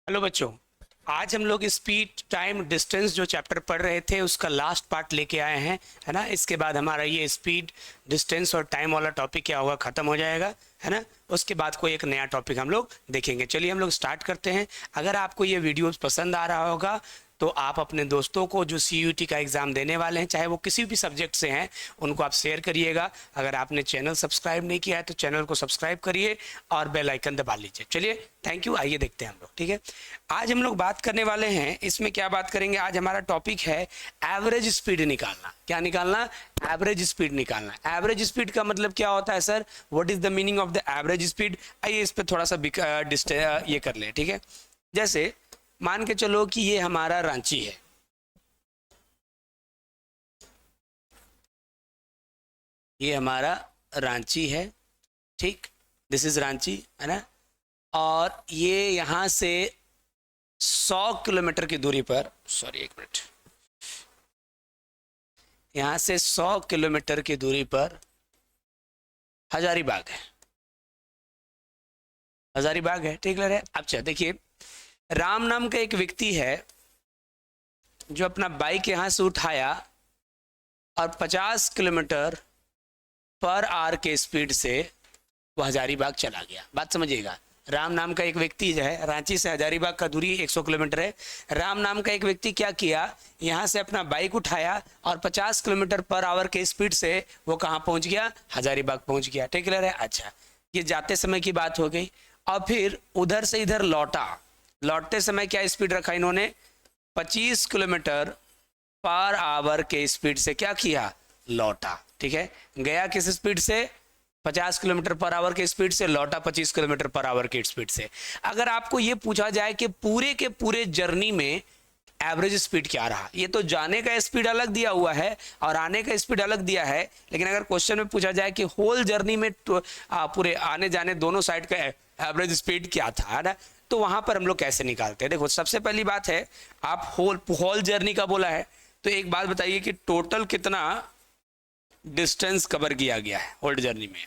Hello बच्चों। आज हम लोग स्पीड टाइम डिस्टेंस जो चैप्टर पढ़ रहे थे उसका लास्ट पार्ट लेके आए हैं, है ना। इसके बाद हमारा ये स्पीड डिस्टेंस और टाइम वाला टॉपिक क्या होगा, ख़त्म हो जाएगा, है ना। उसके बाद कोई एक नया टॉपिक हम लोग देखेंगे। चलिए हम लोग स्टार्ट करते हैं। अगर आपको ये वीडियो पसंद आ रहा होगा तो आप अपने दोस्तों को जो CUET का एग्ज़ाम देने वाले हैं, चाहे वो किसी भी सब्जेक्ट से हैं, उनको आप शेयर करिएगा। अगर आपने चैनल सब्सक्राइब नहीं किया है तो चैनल को सब्सक्राइब करिए और बेल आइकन दबा लीजिए। चलिए थैंक यू। आइए देखते हैं हम लोग, ठीक है। आज हम लोग बात करने वाले हैं, इसमें क्या बात करेंगे, आज हमारा टॉपिक है एवरेज स्पीड निकालना। क्या निकालना? एवरेज स्पीड निकालना। एवरेज स्पीड का मतलब क्या होता है sir? What is the meaning of the average speed? आइए इस पर थोड़ा सा ये कर लें, ठीक है। जैसे मान के चलो कि ये हमारा रांची है, ये हमारा रांची है, ठीक। दिस इज रांची, है ना। और ये यहां से 100 किलोमीटर की दूरी पर, सॉरी एक मिनट, यहां से 100 किलोमीटर की दूरी पर हजारीबाग है, हजारीबाग है, ठीक लग रहा है। अच्छा देखिए, राम नाम का एक व्यक्ति है जो अपना बाइक यहां से उठाया और 50 किलोमीटर पर आवर के स्पीड से वो हजारीबाग चला गया। बात समझिएगा। राम नाम का एक व्यक्ति जो है, रांची से हजारीबाग का दूरी 100 किलोमीटर है। राम नाम का एक व्यक्ति क्या किया, यहाँ से अपना बाइक उठाया और 50 किलोमीटर पर आवर के स्पीड से वो कहाँ पहुँच गया? हजारीबाग पहुँच गया, ठीक है। अच्छा, ये जाते समय की बात हो गई। और फिर उधर से इधर लौटा, लौटते समय क्या स्पीड रखा इन्होंने? 25 किलोमीटर पर आवर के स्पीड से क्या किया? लौटा, ठीक है। गया किस स्पीड से? 50 किलोमीटर पर आवर के स्पीड से, लौटा 25 किलोमीटर पर आवर के स्पीड से। अगर आपको ये पूछा जाए कि पूरे के पूरे जर्नी में एवरेज स्पीड क्या रहा, ये तो जाने का स्पीड अलग दिया हुआ है और आने का स्पीड अलग दिया है, लेकिन अगर क्वेश्चन में पूछा जाए कि होल जर्नी में पूरे आने जाने दोनों साइड का एवरेज स्पीड क्या था, है ना, तो वहां पर हम लोग कैसे निकालते हैं? देखो, सबसे पहली बात है, आप होल जर्नी का बोला है तो एक बात बताइए कि टोटल कितना डिस्टेंस कवर किया गया है होल जर्नी में?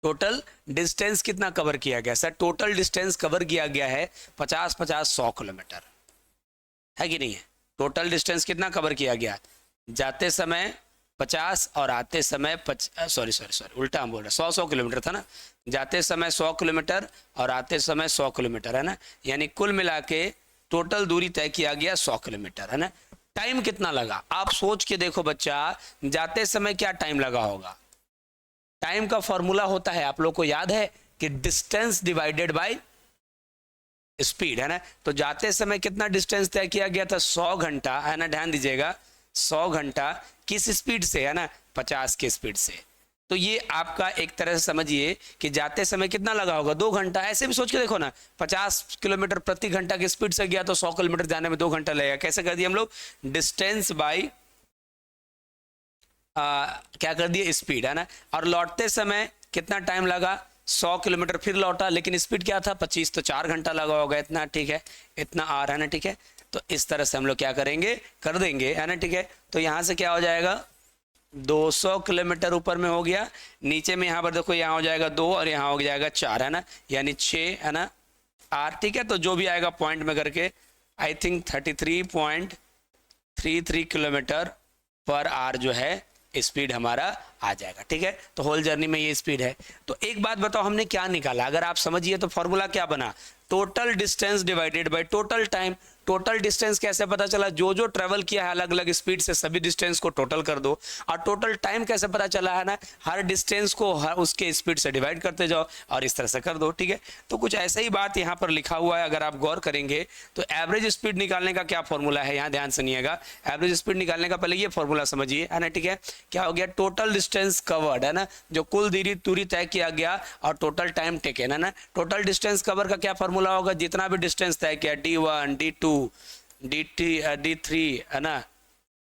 टोटल डिस्टेंस कितना कवर किया गया सर? टोटल डिस्टेंस कवर किया गया है 50-50 100 किलोमीटर, है कि नहीं है? टोटल डिस्टेंस कितना कवर किया गया? जाते समय 50 और आते समय सॉरी उल्टा हम बोल रहे, 100 किलोमीटर था ना। जाते समय 100 किलोमीटर और आते समय 100 किलोमीटर, है ना। यानी कुल मिला के टोटल दूरी तय किया गया 100 किलोमीटर, है ना। टाइम कितना लगा आप सोच के देखो बच्चा, जाते समय क्या टाइम लगा होगा? टाइम का फॉर्मूला होता है, आप लोग को याद है कि डिस्टेंस डिवाइडेड बाय स्पीड, है ना। तो जाते समय कितना डिस्टेंस तय किया गया था? 100 घंटा, है ना। ध्यान दीजिएगा, 100 घंटा किस स्पीड से, है ना? 50 के स्पीड से। तो ये आपका एक तरह से समझिए कि जाते समय कितना लगा होगा? 2 घंटा। ऐसे भी सोच के देखो ना, 50 किलोमीटर प्रति घंटा की स्पीड से गया तो 100 किलोमीटर जाने में 2 घंटा लगेगा। कैसे कर दिए हम लोग? डिस्टेंस बाई क्या कर दिए? स्पीड, है ना। और लौटते समय कितना टाइम लगा? 100 किलोमीटर फिर लौटा, लेकिन स्पीड क्या था? 25, तो 4 घंटा लगा होगा इतना, ठीक है। इतना आर, है ना, ठीक है। तो इस तरह से हम लोग क्या करेंगे, कर देंगे, है ना, ठीक है। तो यहाँ से क्या हो जाएगा? 200 किलोमीटर ऊपर में हो गया, नीचे में यहाँ पर देखो, यहाँ हो जाएगा 2 और यहाँ हो जाएगा 4, है ना, यानी 6, है ना, आर, ठीक है। तो जो भी आएगा पॉइंट में करके, आई थिंक 33.33 किलोमीटर पर आर जो है स्पीड हमारा आ जाएगा, ठीक है। तो होल जर्नी में ये स्पीड है। तो एक बात बताओ, हमने क्या निकाला? अगर आप समझिए तो फॉर्मूला क्या बना? Total distance divided by total time. Total distance कैसे पता चला? जो जो ट्रेवल किया है अलग अलग स्पीड से, सभी डिस्टेंस को टोटल कर दो। और टोटल टाइम कैसे पता चला, है ना? हर डिस्टेंस को हर उसके स्पीड से डिवाइड करते जाओ और इस तरह से कर दो, ठीक है। तो कुछ ऐसा ही बात यहाँ पर लिखा हुआ है, अगर आप गौर करेंगे तो एवरेज स्पीड निकालने का क्या फॉर्मूला है, यहाँ ध्यान सुनिएगा। एवरेज स्पीड निकालने का पहले ये फॉर्मूला समझिए, है ना, ठीक है। क्या हो गया? टोटल डिस्टेंस कवर्ड, है ना, जो कुल दूरी तय किया गया, और टोटल टाइम टेकन, है ना। टोटल डिस्टेंस कवर का क्या फॉर्मूला होगा? जितना भी डिस्टेंस तय किया, D1, D2, D3, है ना,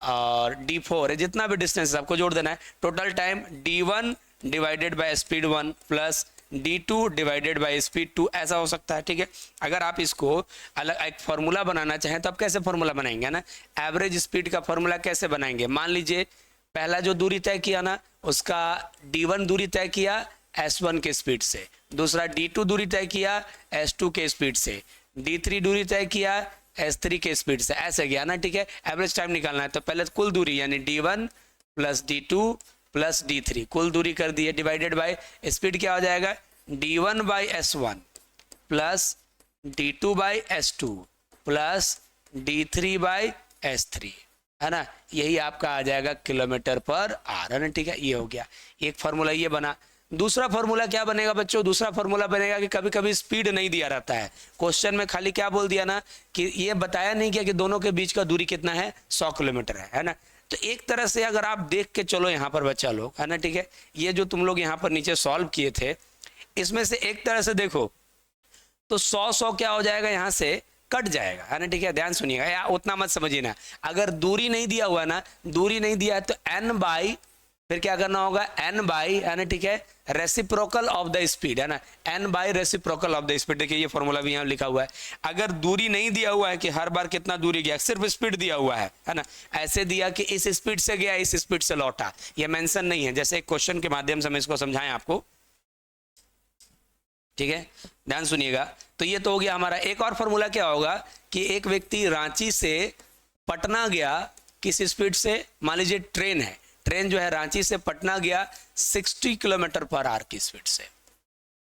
और D4 है, जितना भी डिस्टेंस आपको जोड़ देना है। Total time D1 divided by speed 1 plus D2 divided by speed 2, ऐसा हो सकता है, ठीक है। अगर आप इसको अलग एक फॉर्मूला बनाना चाहें तो आप कैसे फॉर्मूला बनाएंगे, ना? एवरेज स्पीड का फॉर्मूला कैसे बनाएंगे? मान लीजिए पहला जो दूरी तय किया ना, उसका D1 दूरी तय किया, S1 के स्पीड से, दूसरा D2 दूरी तय किया S2 के स्पीड से, D3 दूरी तय किया S3 के स्पीड से, ऐसे गया ना, ठीक है। एवरेज टाइम निकालना है तो पहले कुल दूरी यानी D1 plus D2 plus D3 कुल दूरी कर दी है, डिवाइडेड बाय स्पीड क्या हो जाएगा D1 by S1 plus D2 by S2 plus D3 by S3, है ना, यही आपका आ जाएगा किलोमीटर पर आवर, है ना, ठीक है। ये हो गया एक फार्मूला, ये बना। दूसरा फार्मूला क्या बनेगा बच्चों, दूसरा फार्मूला बनेगा कि कभी कभी स्पीड नहीं दिया रहता है क्वेश्चन में, खाली क्या बोल दिया ना कि ये बताया नहीं किया कि दोनों के बीच का दूरी कितना है, 100 किलोमीटर है ना। तो एक तरह से अगर आप देख के चलो यहाँ पर बच्चा लोग, है ना, ठीक है, ये जो तुम लोग यहाँ पर नीचे सॉल्व किए थे इसमें से एक तरह से देखो तो 100 क्या हो जाएगा, यहाँ से कट जाएगा, है ना, ठीक है। ध्यान सुनिएगा, या उतना मत समझिए ना, अगर दूरी नहीं दिया हुआ ना, दूरी नहीं दिया है तो n बाई, फिर क्या करना होगा n बाई, है ना, ठीक है, रेसिप्रोकल ऑफ द स्पीड, है ना, n by reciprocal of the speed. देखिए ये फॉर्मूला भी यहाँ लिखा हुआ है। अगर दूरी नहीं दिया हुआ है कि हर बार कितना दूरी गया, सिर्फ स्पीड दिया हुआ है ना, ऐसे दिया कि इस स्पीड से गया इस स्पीड से लौटा, ये मेंशन नहीं है, जैसे एक क्वेश्चन के माध्यम से हम इसको समझाएं आपको, ठीक है, ध्यान सुनिएगा। तो ये तो हो गया हमारा। एक और फॉर्मूला क्या होगा कि एक व्यक्ति रांची से पटना गया किस स्पीड से, मान लीजिए ट्रेन है, ट्रेन जो है रांची से पटना गया 60 किलोमीटर पर आवर की स्पीड से,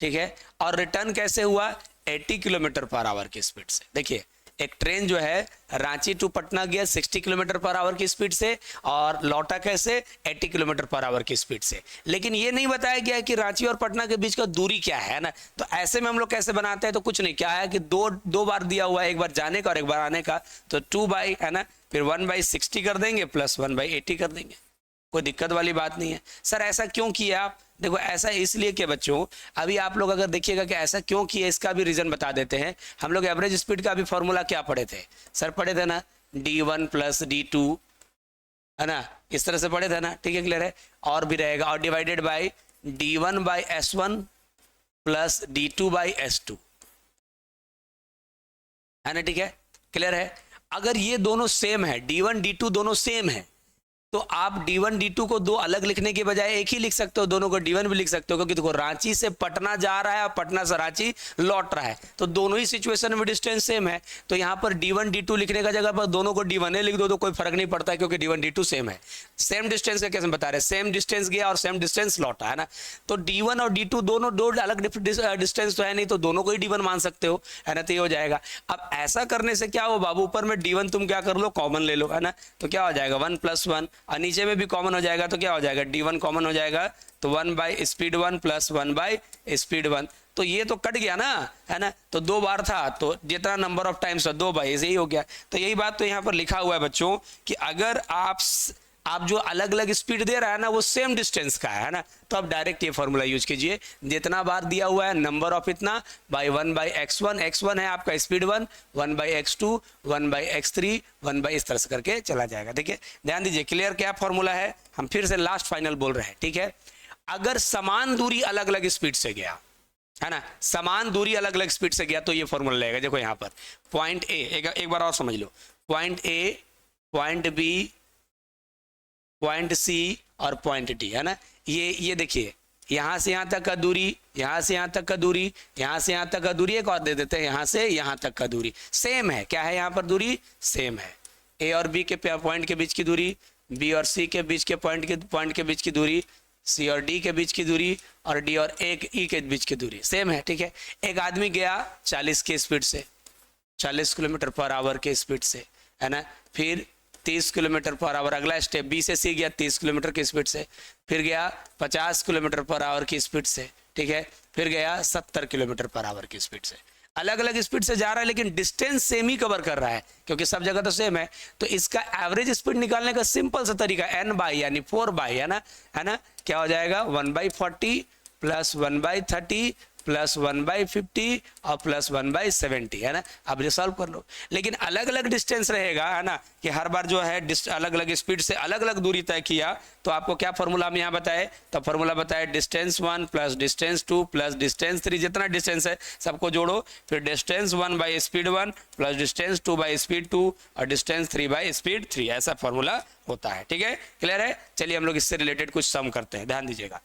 ठीक है, और रिटर्न कैसे हुआ 80 किलोमीटर पर आवर की स्पीड से। देखिए एक ट्रेन जो है रांची टू पटना गया 60 किलोमीटर पर आवर की स्पीड से और लौटा कैसे 80 किलोमीटर पर आवर की स्पीड से, लेकिन ये नहीं बताया गया कि रांची और पटना के बीच का दूरी क्या है ना। तो ऐसे में हम लोग कैसे बनाते हैं, तो कुछ नहीं, क्या है कि दो बार दिया हुआ है, एक बार जाने का और एक बार आने का, तो 2 बाई, है ना, फिर 1/60 कर देंगे प्लस 1/80 कर देंगे, कोई दिक्कत वाली बात नहीं है। सर ऐसा क्यों किया आप, देखो ऐसा इसलिए कि बच्चों अभी आप लोग अगर देखिएगा कि ऐसा क्यों किया, इसका भी रीजन बता देते हैं। हम लोग एवरेज स्पीड का भी फॉर्मूला क्या पढ़े थे सर, पढ़े थे ना D1 प्लस D2, है ना, इस तरह से पढ़े थे ना, ठीक है, क्लियर है। और भी रहेगा, और divided by D1 by S1 plus D2 by S2, है ना, ठीक है, क्लियर है। अगर ये दोनों सेम है, D1 D2 दोनों सेम है, तो आप D1 D2 को दो अलग लिखने के बजाय एक ही लिख सकते हो, दोनों को D1 भी लिख सकते हो, क्योंकि देखो रांची से पटना जा रहा है और पटना से रांची लौट रहा है, तो दोनों ही सिचुएशन में डिस्टेंस सेम है। तो यहाँ पर D1 D2 लिखने का जगह पर दोनों को D1 लिख दो तो कोई फर्क नहीं पड़ता है, क्योंकि D1 D2 सेम है। सेम डिस्टेंस का कैसे बता रहे हैं, सेम डिस्टेंस गया और सेम डिस्टेंस लौटा, है ना। तो D1 और D2 दोनों दो अलग डिस्टेंस तो है नहीं, तो दोनों को ही D1 मान सकते हो, है ना, तो ये हो जाएगा। अब ऐसा करने से क्या हो बाबू, ऊपर में D1 तुम क्या कर लो कॉमन ले लो, है ना, तो क्या हो जाएगा 1 + 1, और नीचे में भी कॉमन हो जाएगा, तो क्या हो जाएगा D1 कॉमन हो जाएगा, तो 1 by speed 1 plus 1 by speed 1, तो ये तो कट गया ना, है ना, तो 2 बार था तो जितना नंबर ऑफ टाइम्स 2 बाई यही हो गया। तो यही बात तो यहाँ पर लिखा हुआ है बच्चों कि अगर आप जो अलग अलग स्पीड दे रहा है ना वो सेम डिस्टेंस का है ना, तो आप डायरेक्ट ये फॉर्मूला यूज कीजिए, जितना बार दिया हुआ है नंबर ऑफ इतना बाई 1/x1, x1 है आपका स्पीड 1, 1/x2, 1/x3, 1 बाई, इस तरह से करके चला जाएगा। देखिए ध्यान दीजिए, क्लियर क्या फॉर्मूला है, हम फिर से लास्ट फाइनल बोल रहे हैं, ठीक है। अगर समान दूरी अलग अलग स्पीड से गया, है ना, समान दूरी अलग अलग स्पीड से गया तो ये फॉर्मूला लगेगा। देखो यहाँ पर पॉइंट ए, एक बार और समझ लो, point A, point B, point C और पॉइंट डी, है ना, ये देखिए यहाँ से यहाँ तक का दूरी, यहाँ से यहाँ तक का दूरी, यहाँ से यहाँ तक का दूरी, एक और दे देते हैं यहाँ से यहाँ तक का दूरी सेम है। क्या है यहाँ पर दूरी सेम है, ए और बी के पॉइंट के बीच की दूरी, बी और सी के बीच के पॉइंट के बीच की दूरी, सी और डी के बीच की दूरी, और डी और ई के बीच की दूरी सेम है, ठीक है। एक आदमी गया 40 की स्पीड से, 40 किलोमीटर पर आवर के स्पीड से, है ना, फिर 30 किलोमीटर पर आवर, अगला स्टेप बी से सी गया 30 किलोमीटर की स्पीड से, फिर गया 50 किलोमीटर पर आवर की स्पीड से, ठीक है, फिर गया 70 किलोमीटर पर आवर की स्पीड से। अलग अलग स्पीड से जा रहा है लेकिन डिस्टेंस सेम ही कवर कर रहा है, क्योंकि सब जगह तो सेम है। तो इसका एवरेज स्पीड निकालने का सिंपल सा तरीका n बाई यानी 4 बाई, है ना, क्या हो जाएगा 1/40 प्लस 1/30 प्लस 1/50 और प्लस 1/70, है ना। अब ये सॉल्व कर लो, लेकिन अलग अलग डिस्टेंस रहेगा, है ना, कि हर बार जो है अलग अलग स्पीड से अलग अलग दूरी तय किया, तो आपको क्या फॉर्मूला हम यहाँ बताए, तो फॉर्मूला बताए distance 1 plus distance 2 plus distance 3, जितना डिस्टेंस है सबको जोड़ो, फिर distance 1 by speed 1 plus distance 2 by speed 2 और डिस्टेंस 3 बाई स्पीड 3, ऐसा फॉर्मूला होता है, ठीक है, क्लियर है। चलिए हम लोग इससे रिलेटेड कुछ सम करते हैं, ध्यान दीजिएगा।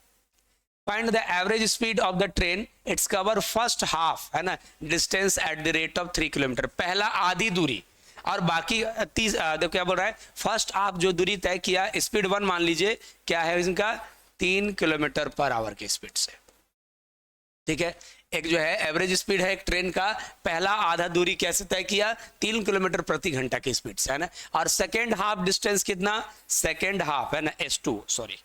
Find the average speed of the train, its cover first half, है ना, distance eight the rate of 3 kilometre, पहला आधी दूरी और बाकी 30, देखो क्या बोल रहा है, फर्स्ट हाफ जो दूरी तय किया, स्पीड 1 मान लीजिए क्या है इनका, 3 किलोमीटर पर आवर की स्पीड से, ठीक है। एक जो है एवरेज स्पीड है एक ट्रेन का, पहला आधा दूरी कैसे तय किया, 3 किलोमीटर प्रति घंटा की स्पीड से, है ना। और सेकेंड हाफ डिस्टेंस कितना, सेकेंड हाफ है ना S2, सॉरी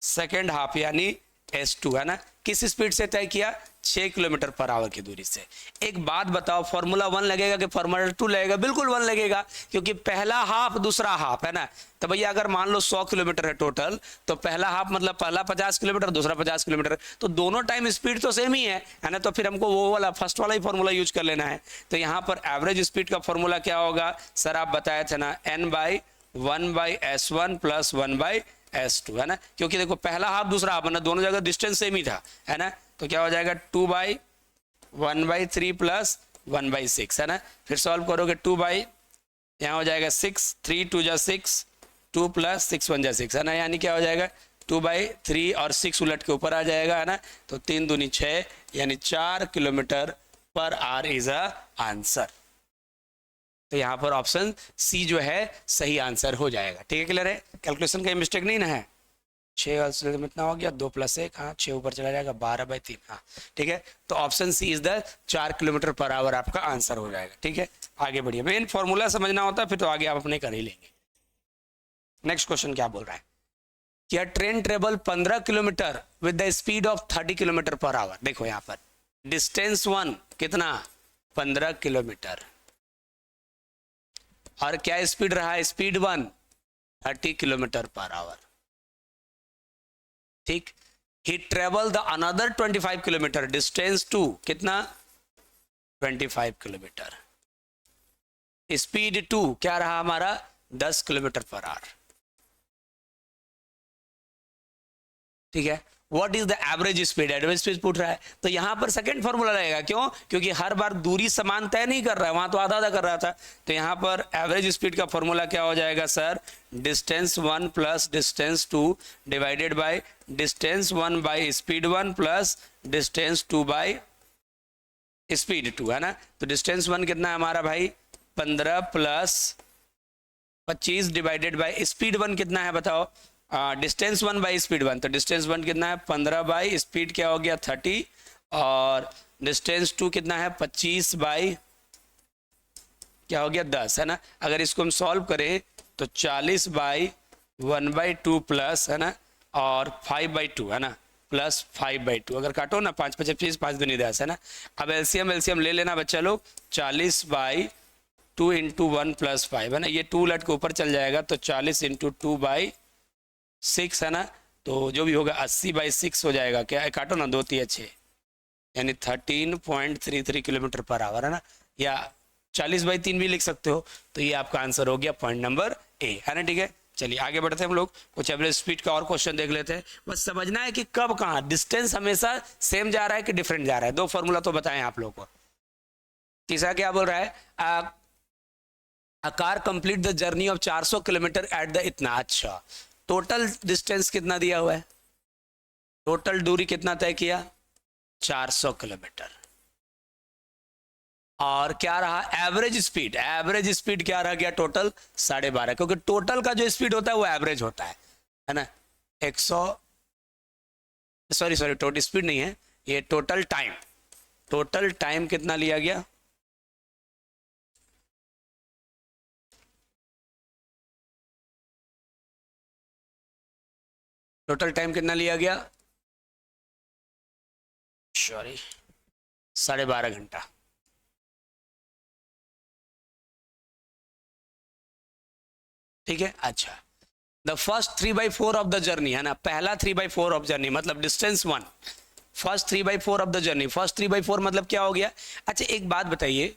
सेकेंड हाफ यानी S2, है ना, किस स्पीड से तय किया, 6 किलोमीटर पर आवर की दूरी से। एक बात बताओ, फॉर्मूला 1 लगेगा कि फॉर्मूला 2 लगेगा, बिल्कुल 1 लगेगा, क्योंकि पहला हाफ दूसरा हाफ, है ना। तो भैया अगर मान लो 100 किलोमीटर है टोटल, तो पहला हाफ मतलब पहला 50 किलोमीटर, दूसरा 50 किलोमीटर, तो दोनों टाइम स्पीड तो सेम ही है ना। तो फिर हमको वो वाला फर्स्ट वाला ही फॉर्मूला यूज कर लेना है। तो यहाँ पर एवरेज स्पीड का फॉर्मूला क्या होगा सर, आप बताए थे ना, n/1/s1 + 1/s2, है ना, क्योंकि देखो पहला हाफ दूसरा हाफ, मतलब दोनों जगह डिस्टेंस सेम ही था, है ना। तो क्या हो जाएगा 2/1/3 + 1/6, है ना। फिर सॉल्व करोगे 2 यहाँ हो जाएगा 6, 3 2 जा 6, 2 + 6 1 जा 6, है ना, यानी क्या हो जाएगा 2/3 और 6 उलट के ऊपर आ जाएगा, है ना। तो 3 दूनी 6 यानी 4 kilometre per our is a answer. तो यहाँ पर ऑप्शन सी जो है सही आंसर हो जाएगा, ठीक है, क्लियर है, कैलकुलेशन का मिस्टेक नहीं ना है। 6 इतना हो गया, 2 + 1, हाँ 6 ऊपर चला जाएगा, 12/3, हाँ ठीक है। तो option C is the 4 kilometre per hour आपका आंसर हो जाएगा, ठीक है। आगे बढ़िए, मेन फॉर्मूला समझना होता है, फिर तो आगे आप अपने कर ही लेंगे। नेक्स्ट क्वेश्चन क्या बोल रहा है, क्या train travel 15 kilometre with the speed of 30 kilometre per our. देखो यहाँ पर डिस्टेंस 1 कितना, 15 किलोमीटर, और क्या स्पीड रहा, स्पीड 1 30 किलोमीटर पर आवर, ठीक। He travel the another 25 kilometre, distance 2 कितना, 25 किलोमीटर, स्पीड 2 क्या रहा हमारा, 10 किलोमीटर पर आवर, ठीक है। What is the average speed, average speed पूछ रहा है, तो यहां पर सेकंड फॉर्मूला लगेगा, क्यों, क्योंकि हर बार दूरी समान तय नहीं कर रहा है, वहां तो आधा आधा कर रहा था। तो यहां पर एवरेज स्पीड का फॉर्मूला क्या हो जाएगा sir, distance 1 + distance 2 divided by distance 1 by speed 1 plus distance 2 by speed 2, है ना। तो डिस्टेंस 1 कितना है हमारा भाई, 15 + 25 डिवाइडेड बाय स्पीड 1 कितना है बताओ, डिस्टेंस 1 बाई स्पीड 1, तो डिस्टेंस 1 कितना है 15 बाई स्पीड क्या हो गया 30, और डिस्टेंस 2 कितना है 25 बाई क्या हो गया 10, है ना। अगर इसको हम सॉल्व करें तो 40 बाई 1/2 प्लस, है ना, और 5/2, है ना, प्लस 5/2, अगर काटो ना 5 × 25 5 दूनी 10, है ना। अब एलसीएम ले लेना बच्चा लोग, 40/2 × 1 + 5, है ना, ये 2 उलट के ऊपर चल जाएगा, तो 40 × 2/6, है ना, तो जो भी होगा 80/6 हो जाएगा, क्या काटो ना 2 × 6 यानी 13.33 किलोमीटर पर आवर, है ना, या 40/3 भी लिख सकते हो। तो ये आपका आंसर हो गया पॉइंट नंबर ए, है ना, ठीक है। चलिए आगे बढ़ते हैं हम लोग, कुछ एवरेज स्पीड का और क्वेश्चन देख लेते हैं। बस समझना है कि कब कहाँ डिस्टेंस हमेशा सेम जा रहा है कि डिफरेंट जा रहा है, 2 फॉर्मूला तो बताएं आप लोगों को। तीसरा क्या बोल रहा है, a car complete the journey of 400 kilometre at the इतना, अच्छा टोटल डिस्टेंस कितना दिया हुआ है, टोटल दूरी कितना तय किया 400 किलोमीटर, और क्या रहा एवरेज स्पीड क्या रह गया टोटल 12.5, क्योंकि टोटल का जो स्पीड होता है वो एवरेज होता है ना। 100 सॉरी टोटल स्पीड नहीं है ये, टोटल टाइम कितना लिया गया, टोटल टाइम कितना लिया गया, सॉरी 12.5 घंटा, ठीक है। अच्छा the first 3/4 of the journey, है ना, पहला 3/4 ऑफ जर्नी मतलब distance 1, first 3/4 of the journey, first 3/4 मतलब क्या हो गया। अच्छा एक बात बताइए,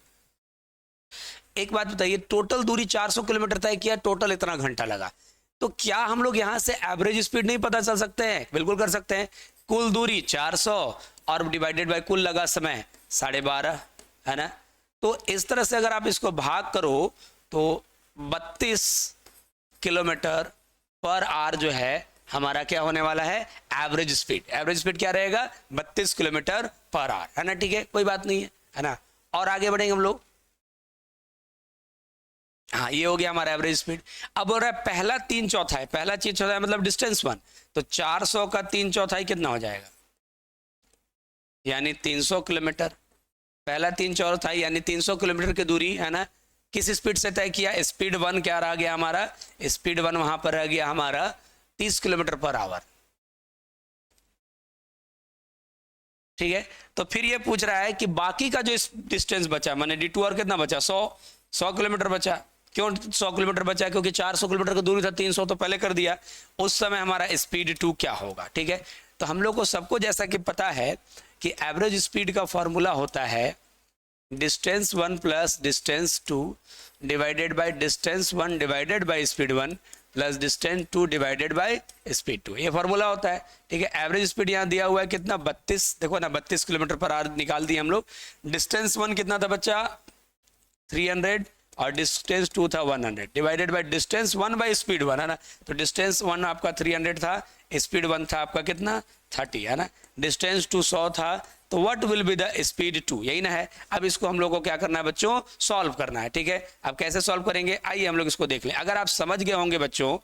टोटल दूरी 400 किलोमीटर तय किया, टोटल इतना घंटा लगा, तो क्या हम लोग यहां से एवरेज स्पीड नहीं पता चल सकते हैं, बिल्कुल कर सकते हैं। कुल दूरी 400 और डिवाइडेड बाय कुल लगा समय 12.5, है ना। तो इस तरह से अगर आप इसको भाग करो तो 32 किलोमीटर पर आवर जो है हमारा क्या होने वाला है, एवरेज स्पीड। एवरेज स्पीड क्या रहेगा, 32 किलोमीटर पर आवर, है ना, ठीक है, कोई बात नहीं है ना। और आगे बढ़ेंगे हम लोग। हाँ, ये हो गया हमारा एवरेज स्पीड। अब हो रहा है पहला 3/4, पहला 3/4 मतलब डिस्टेंस 1, तो 400 का 3/4 कितना हो जाएगा, यानी 300 किलोमीटर। पहला 3/4 यानी 300 किलोमीटर की दूरी, है ना, किस स्पीड से तय किया, स्पीड 1 क्या रह गया हमारा, स्पीड 1 वहां पर रह गया हमारा 30 किलोमीटर पर आवर, ठीक है। तो फिर ये पूछ रहा है कि बाकी का जो डिस्टेंस बचा, माने डिटूर कितना बचा, 100 किलोमीटर बचा। क्यों 100 किलोमीटर बचा, क्योंकि 400 किलोमीटर की दूरी था, 300 तो पहले कर दिया। उस समय हमारा स्पीड 2 क्या होगा, ठीक है। तो हम लोग को सबको जैसा कि पता है कि एवरेज स्पीड का फॉर्मूला होता है distance 1 plus distance 2 divided by distance 1 divided by speed 1 plus distance 2 divided by speed 2, ये फॉर्मूला होता है, ठीक है। एवरेज स्पीड यहाँ दिया हुआ है कितना, 32, देखो ना 32 किलोमीटर पर आवर निकाल दिए हम लोग। डिस्टेंस 1 कितना था बच्चा, 300, और डिस्टेंस 2 था 100, divided by distance 1 by speed 1, है ना। तो डिस्टेंस 1 आपका 300 था, स्पीड 1 था आपका कितना 30, है ना। डिस्टेंस 2 100 था, तो what will be the speed 2, यही ना है। अब इसको हम लोग को क्या करना है बच्चों, सॉल्व करना है, ठीक है। अब कैसे सॉल्व करेंगे, आइए हम लोग इसको देख लें। अगर आप समझ गए होंगे बच्चों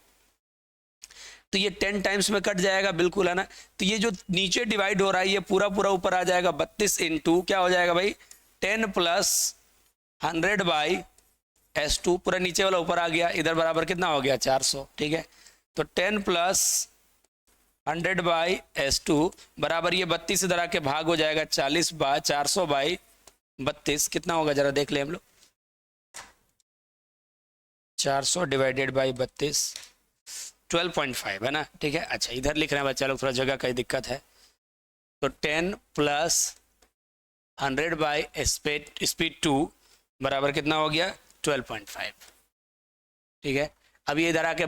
तो ये 10 टाइम्स में कट जाएगा, बिल्कुल, है ना। तो ये जो नीचे डिवाइड हो रहा है ये पूरा पूरा ऊपर आ जाएगा, 32 इंटू क्या हो जाएगा भाई, 10 प्लस 100 बाई S2, पूरा नीचे वाला ऊपर आ गया, इधर बराबर कितना हो गया 400, ठीक है। तो 10 प्लस 100 बाई S2 बराबर ये 32 इधर आके भाग हो जाएगा 40 बाय 400 बाई 32, कितना होगा जरा देख ले हम लोग, 400 डिवाइडेड बाई 32, 12.5, है ना, ठीक है। अच्छा इधर लिख रहे हैं बच्चा लोग, थोड़ा जगह का दिक्कत है। तो 10 प्लस 100 बाई स्पीड 2 बराबर कितना हो गया 12.5, ठीक है। अब ये इधर आके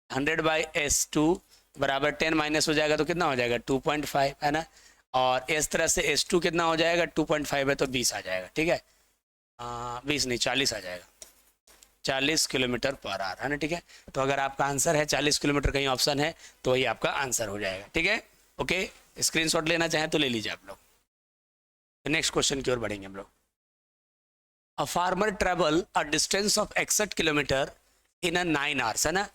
100 बाई S2 बराबर 10 माइनस हो जाएगा तो कितना हो जाएगा 2.5, है ना। और इस तरह से S2 कितना हो जाएगा 2.5 है तो 20 आ जाएगा, ठीक है। 20 नहीं 40 आ जाएगा, 40 किलोमीटर पर आवर, है ना, ठीक है। तो अगर आपका आंसर है 40 किलोमीटर, कहीं ऑप्शन है तो वही आपका आंसर हो जाएगा, ठीक है। ओके, स्क्रीनशॉट लेना चाहें तो ले लीजिए आप लोग। नेक्स्ट क्वेश्चन की ओर बढ़ेंगे हम लोग। A farmer travel a distance of 61 kilometre in a 9 hours, है ना।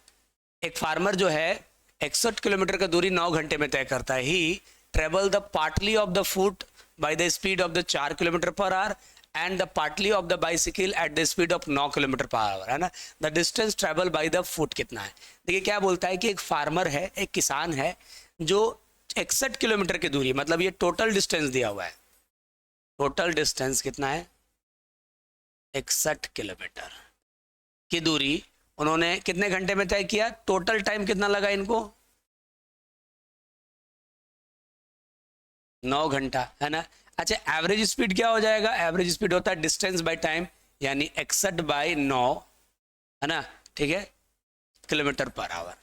एक फार्मर जो है 61 किलोमीटर का दूरी 9 घंटे में तय करता है। He travel the partly of the foot by the speed of the 4 kilometre per hour and the partly of the bicycle at the speed of 9 kilometre per hour, है ना। The distance travel by the foot कितना है। देखिए क्या बोलता है कि एक फार्मर है, एक किसान है जो 61 किलोमीटर की दूरी, मतलब ये टोटल डिस्टेंस दिया हुआ है, टोटल डिस्टेंस कितना है 61 किलोमीटर की दूरी उन्होंने कितने घंटे में तय किया, टोटल टाइम कितना लगा इनको 9 घंटा, है ना। अच्छा एवरेज स्पीड क्या हो जाएगा, एवरेज स्पीड होता है डिस्टेंस बाय टाइम, यानी 61 बाई 9, है ना, ठीक है, kilometre per our.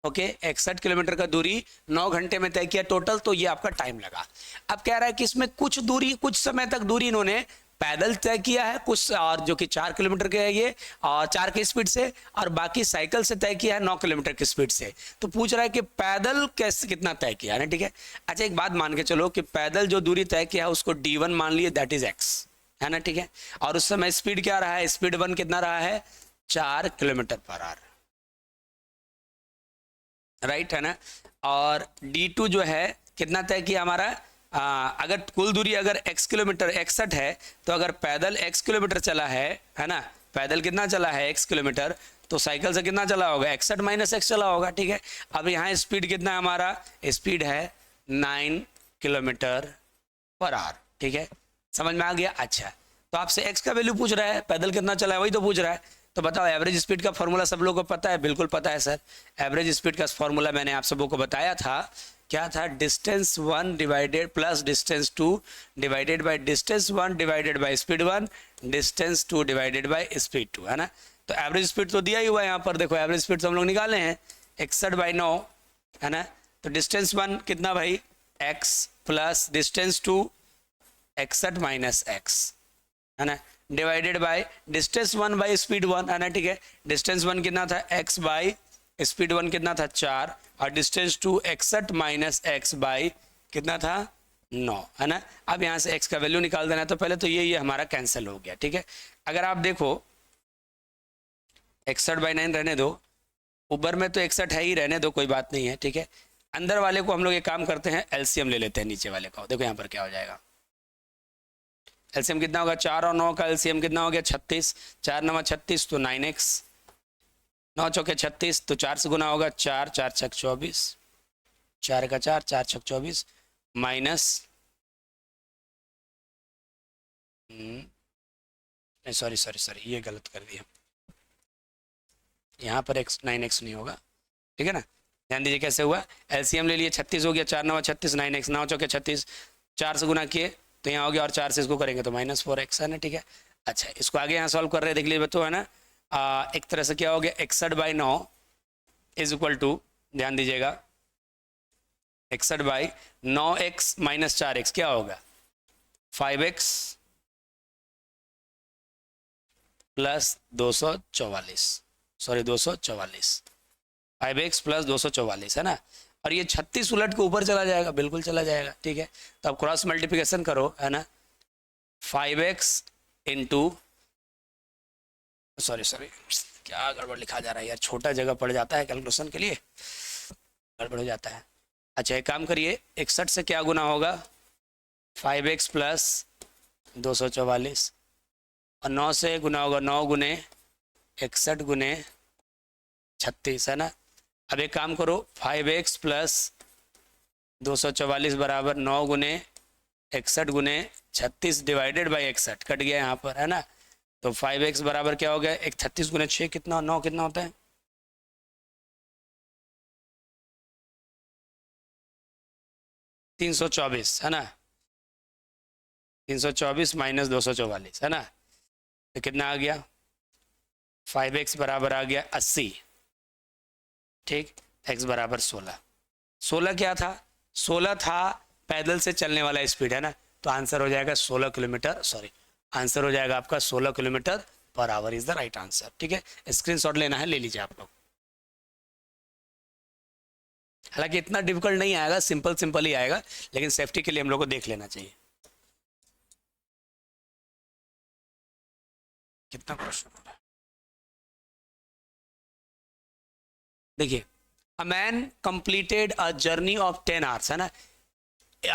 Okay, 61 kilometre का दूरी 9 घंटे में तय किया टोटल, तो ये आपका टाइम लगा। अब कह रहा है कि इसमें कुछ दूरी, कुछ समय तक दूरी इन्होंने पैदल तय किया है, कुछ और जो कि 4 किलोमीटर के है ये, और 4 की स्पीड से, और बाकी साइकिल से तय किया है 9 किलोमीटर की स्पीड से। तो पूछ रहा है कि पैदल कैसे कितना तय किया है, ठीक है। अच्छा एक बात मान के चलो कि पैदल जो दूरी तय किया है उसको D1 मान लिए, दैट इज x, है ना, ठीक है। और उस समय स्पीड क्या रहा है, स्पीड 1 कितना रहा है 4 किलोमीटर पर आवर, राइट, है ना। और D2 जो है कितना तय किया हमारा, अगर कुल दूरी अगर x किलोमीटर 61 है, तो अगर पैदल x किलोमीटर चला है ना, पैदल कितना चला है x किलोमीटर, तो साइकिल से कितना चला होगा 61 माइनस x चला होगा, ठीक है। अब यहाँ स्पीड कितना है हमारा, स्पीड है 9 किलोमीटर पर आवर, ठीक है, समझ में आ गया। अच्छा तो आपसे x का वैल्यू पूछ रहा है, पैदल कितना चला है वही तो पूछ रहा है। तो बताओ एवरेज स्पीड का फॉर्मूला सब लोगों को पता है, बिल्कुल पता है सर। एवरेज स्पीड का फॉर्मूला मैंने आप सबों को बताया था, क्या था, distance 1 divided plus distance 2 divided by distance 1 divided by speed 1 distance 2 divided by speed 2, है ना। तो एवरेज स्पीड तो दिया ही हुआ है यहाँ पर, देखो एवरेज स्पीड तो हम लोग निकाले हैं 61 बाई 9, है ना। तो डिस्टेंस 1 कितना भाई x plus distance 2 61 minus x, है ना, divided by distance 1 by speed 1, है ना, ठीक है। डिस्टेंस 1 कितना था x बाई स्पीड 1 कितना था 4 और distance to 61 minus x by कितना था 9, है ना। अब यहाँ से x का वैल्यू निकाल देना है, तो पहले तो ये हमारा कैंसिल हो गया, ठीक है। अगर आप देखो 61/9 रहने दो, ऊपर में तो 61 है ही, रहने दो, कोई बात नहीं है, ठीक है। अंदर वाले को हम लोग एक काम करते हैं, एलसीएम ले लेते हैं नीचे वाले का। देखो यहाँ पर क्या हो जाएगा, एलसीएम कितना होगा 4 और 9 का एलसीएम कितना हो गया 36, 4 9 36 तो 9x, 9 चौके 36 तो 4 से गुना होगा 4 4 छक 24, 4 का 4 4 छक 24 माइनस सॉरी सॉरी सॉरी ये गलत कर दिया, यहाँ पर x 9x नहीं होगा, ठीक है ना। ध्यान दीजिए कैसे हुआ, एलसीएम ले लिए 36 हो गया, 4 9 36 9x, 9 चौके 36, 4 से गुना किए तो यहाँ हो गया और 4 से इसको करेंगे तो -4x, है ना, ठीक है। अच्छा इसको आगे यहाँ सॉल्व कर रहे हैं, देख लीजिए बच्चों, है ना। एक तरह से क्या हो गया 61/9 इज इक्वल टू, ध्यान दीजिएगा 61/9x माइनस 4x क्या होगा 5x plus 244, sorry 244, 5x plus 244, है ना। और ये 36 उलट के ऊपर चला जाएगा, बिल्कुल चला जाएगा, ठीक है। तो अब क्रॉस मल्टीप्लिकेशन करो, है ना, 5x इंटू, सॉरी सॉरी क्या गड़बड़ लिखा जा रहा है यार, छोटा जगह पड़ जाता है कैलकुलेशन के लिए, गड़बड़ हो जाता है। अच्छा एक काम करिए, 61 से क्या गुना होगा 5x प्लस 244 और 9 से गुना होगा 9 गुने 61 गुने 36, है ना। अब एक काम करो 5x प्लस 244 बराबर 9 गुने 61 गुने 36 डिवाइडेड बाई 61, कट गया यहाँ पर, है ना। तो 5x बराबर क्या हो गया, एक 36 गुने 6 कितना, 9 कितना होता है 324, है ना। 324 माइनस 244, है ना, तो कितना आ गया 5x बराबर आ गया 80, ठीक, x बराबर 16, 16 क्या था 16 था पैदल से चलने वाला स्पीड, है ना। तो आंसर हो जाएगा 16 किलोमीटर, सॉरी आंसर हो जाएगा आपका 16 kilometre per our is the right answer, ठीक है। स्क्रीनशॉट लेना है ले लीजिए आप लोग। हालांकि इतना डिफिकल्ट नहीं आएगा, सिंपल सिंपल ही आएगा, लेकिन सेफ्टी के लिए हम लोग को देख लेना चाहिए। कितना क्वेश्चन हो रहा है देखिए, a man completed a journey of 10 hours, है ना।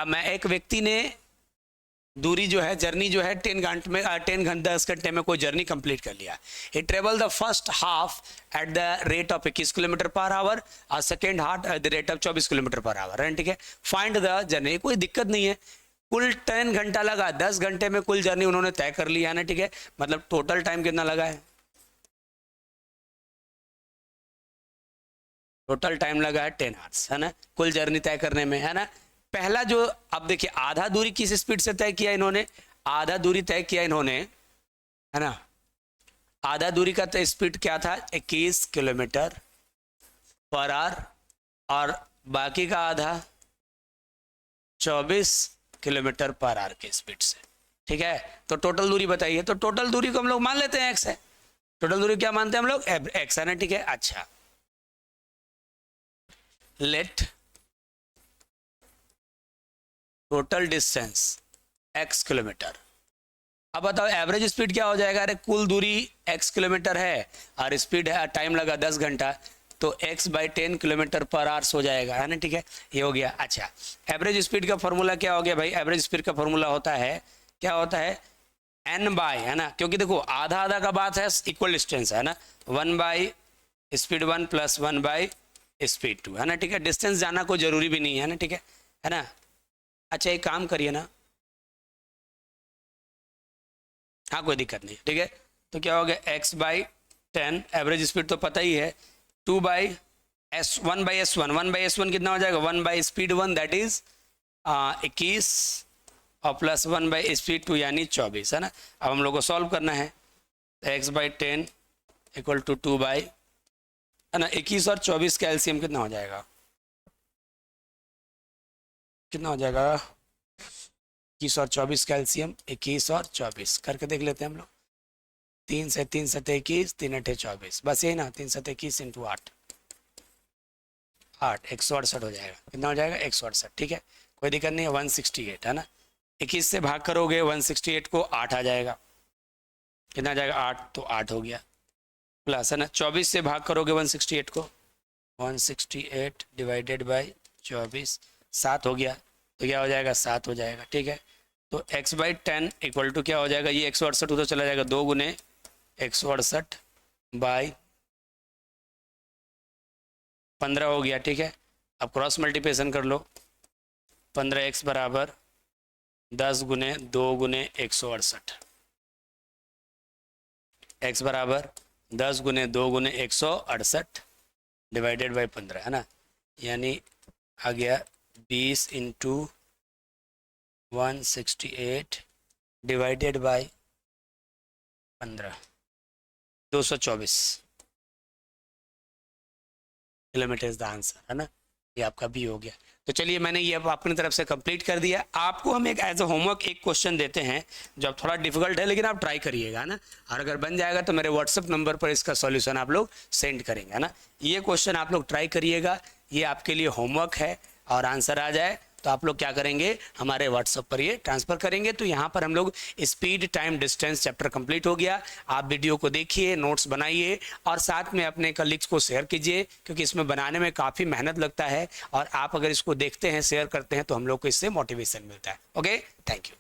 मैं एक व्यक्ति ने दूरी जो है, जर्नी जो है 10 घंटे में 10 घंटे में कोई जर्नी कंप्लीट कर लिया। He travel the first half at the rate of 21 kilometre per hour और second half at the rate of 24 kilometre per hour, है, ठीक है। फाइंड द जर्नी, कोई दिक्कत नहीं है, कुल 10 घंटा लगा, 10 घंटे में कुल जर्नी उन्होंने तय कर लिया, है ना, ठीक है। मतलब टोटल टाइम कितना लगा है, टोटल टाइम लगा है 10 आवर्स, है ना, कुल जर्नी तय करने में, है ना। पहला जो, अब देखिए आधा दूरी किस स्पीड से तय किया इन्होंने, आधा दूरी तय किया इन्होंने, है ना। आधा दूरी का तय स्पीड क्या था 21 किलोमीटर पर आवर और बाकी का आधा 24 किलोमीटर पर आवर के स्पीड से, ठीक है। तो टोटल दूरी बताइए, तो टोटल दूरी को हम लोग मान लेते हैं x है, टोटल दूरी क्या मानते हैं हम लोग x, है ना, ठीक है। अच्छा let total distance x kilometre, अब बताओ एवरेज स्पीड क्या हो जाएगा, अरे कुल दूरी x किलोमीटर है और स्पीड है, टाइम लगा 10 घंटा, तो x/10 किलोमीटर पर आवर्स हो जाएगा, है ना, ठीक है, ये हो गया। अच्छा एवरेज स्पीड का फॉर्मूला क्या हो गया भाई, एवरेज स्पीड का फॉर्मूला होता है, क्या होता है n बाय, है ना, क्योंकि देखो आधा आधा का बात है, इक्वल डिस्टेंस है ना, 1/स्पीड 1 प्लस 1/स्पीड 2, है ना, ठीक है। डिस्टेंस जाना कोई जरूरी भी नहीं है ना, ठीक है ना। अच्छा एक काम करिए ना, हाँ कोई दिक्कत नहीं, ठीक है। तो क्या हो गया x/10, एवरेज स्पीड तो पता ही है, 1/s1, 1/s1 कितना हो जाएगा 1/स्पीड 1 दैट इज 21 और प्लस 1/स्पीड 2 यानी 24, है ना। अब हम लोग को सॉल्व करना है, तो x/10 इक्वल टू 2 बाई, है ना, 21 और 24 का एलसीएम कितना हो जाएगा, कितना हो जाएगा 21 और 24 का एलसीएम, 21 और 24 करके देख लेते हैं हम लोग। 3 से 3 21, 3 8 24, बस यही ना, 3 7 21 इंटू 8, 8 168 हो जाएगा। कितना हो जाएगा? 168, ठीक है, कोई दिक्कत नहीं है। 168 है ना, 21 से भाग करोगे 168 को, 8 आ जाएगा। कितना आ जाएगा? 8, तो 8 हो गया, प्लस है ना 24 से भाग करोगे 168 को, 168 डिवाइडेड बाई 24, 7 हो गया, तो क्या हो जाएगा? 7 हो जाएगा, ठीक है। तो x/10 इक्वल टू क्या हो जाएगा? ये 168 उधर चला जाएगा, 2 गुने 168 बाई 15 हो गया, ठीक है। अब क्रॉस मल्टीप्लिकेशन कर लो, 15x बराबर 10 गुने 2 गुने 168, x बराबर 10 गुने 2 गुने 168 डिवाइडेड बाई 15 है ना, यानी आ गया 20 into 168 divided by 15, 224 kilometre is the answer, है ना। ये आपका भी हो गया। तो चलिए मैंने ये अब अपनी तरफ से कंप्लीट कर दिया। आपको हम एक एज अ होमवर्क एक क्वेश्चन देते हैं जो अब थोड़ा डिफिकल्ट है, लेकिन आप ट्राई करिएगा ना, और अगर बन जाएगा तो मेरे व्हाट्सअप नंबर पर इसका सॉल्यूशन आप लोग सेंड करेंगे, है ना। ये क्वेश्चन आप लोग ट्राई करिएगा, ये आपके लिए होमवर्क है, और आंसर आ जाए तो आप लोग क्या करेंगे? हमारे व्हाट्सएप पर ये ट्रांसफर करेंगे। तो यहाँ पर हम लोग speed time distance chapter complete हो गया। आप वीडियो को देखिए, नोट्स बनाइए, और साथ में अपने कलीग्स को शेयर कीजिए, क्योंकि इसमें बनाने में काफ़ी मेहनत लगता है, और आप अगर इसको देखते हैं, शेयर करते हैं, तो हम लोग को इससे मोटिवेशन मिलता है। Okay, thank you.